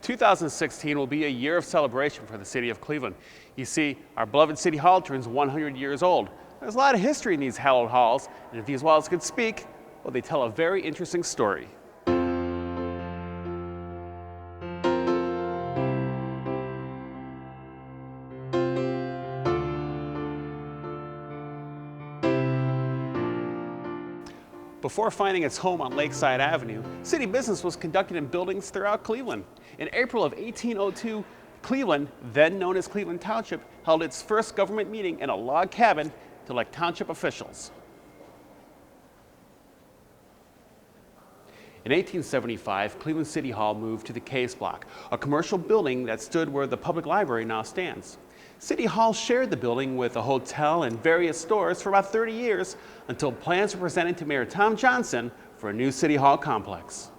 2016 will be a year of celebration for the city of Cleveland. You see, our beloved City Hall turns 100 years old. There's a lot of history in these hallowed halls, and if these walls could speak, well, they tell a very interesting story. Before finding its home on Lakeside Avenue, city business was conducted in buildings throughout Cleveland. In April of 1802, Cleveland, then known as Cleveland Township, held its first government meeting in a log cabin to elect township officials. In 1875, Cleveland City Hall moved to the Case Block, a commercial building that stood where the public library now stands. City Hall shared the building with a hotel and various stores for about 30 years until plans were presented to Mayor Tom Johnson for a new City Hall complex.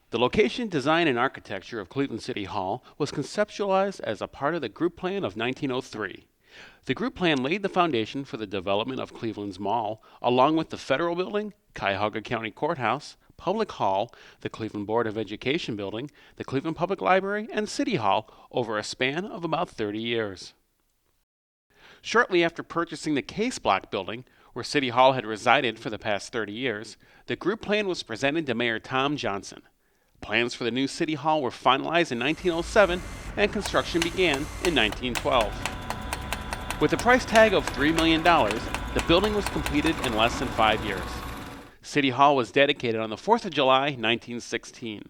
The location, design, and architecture of Cleveland City Hall was conceptualized as a part of the Group Plan of 1903. The Group Plan laid the foundation for the development of Cleveland's Mall, along with the Federal Building, Cuyahoga County Courthouse, Public Hall, the Cleveland Board of Education Building, the Cleveland Public Library, and City Hall over a span of about 30 years. Shortly after purchasing the Case Block building, where City Hall had resided for the past 30 years, the Group Plan was presented to Mayor Tom Johnson. Plans for the new City Hall were finalized in 1907, and construction began in 1912. With a price tag of $3 million, the building was completed in less than 5 years. City Hall was dedicated on the 4th of July, 1916.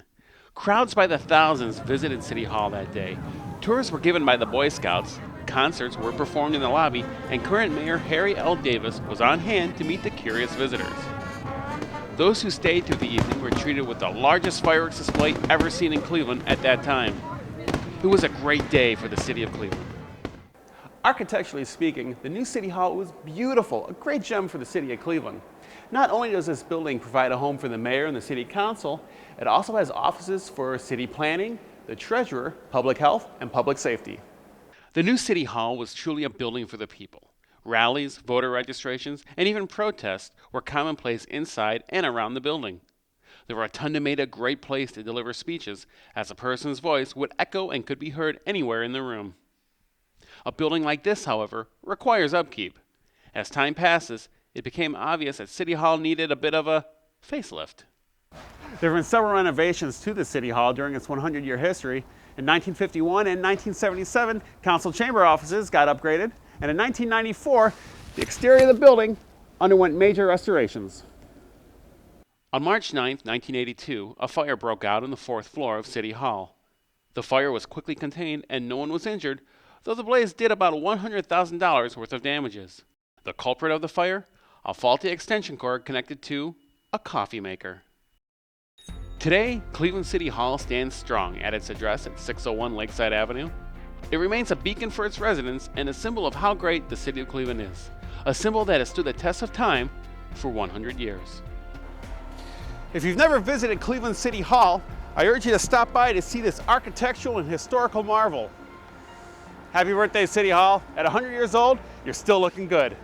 Crowds by the thousands visited City Hall that day. Tours were given by the Boy Scouts, concerts were performed in the lobby, and current Mayor Harry L. Davis was on hand to meet the curious visitors. Those who stayed through the evening were treated with the largest fireworks display ever seen in Cleveland at that time. It was a great day for the city of Cleveland. Architecturally speaking, the new City Hall was beautiful, a great gem for the city of Cleveland. Not only does this building provide a home for the mayor and the city council, it also has offices for city planning, the treasurer, public health, and public safety. The new City Hall was truly a building for the people. Rallies, voter registrations, and even protests were commonplace inside and around the building. The rotunda made a great place to deliver speeches, as a person's voice would echo and could be heard anywhere in the room. A building like this, however, requires upkeep. As time passes, it became obvious that City Hall needed a bit of a facelift. There have been several renovations to the City Hall during its 100-year history. In 1951 and 1977, council chamber offices got upgraded, and in 1994, the exterior of the building underwent major restorations. On March 9, 1982, a fire broke out on the 4th floor of City Hall. The fire was quickly contained and no one was injured, though the blaze did about $100,000 worth of damages. The culprit of the fire? A faulty extension cord connected to a coffee maker. Today, Cleveland City Hall stands strong at its address at 601 Lakeside Avenue. It remains a beacon for its residents and a symbol of how great the city of Cleveland is. A symbol that has stood the test of time for 100 years. If you've never visited Cleveland City Hall, I urge you to stop by to see this architectural and historical marvel. Happy birthday, City Hall. At 100 years old, you're still looking good.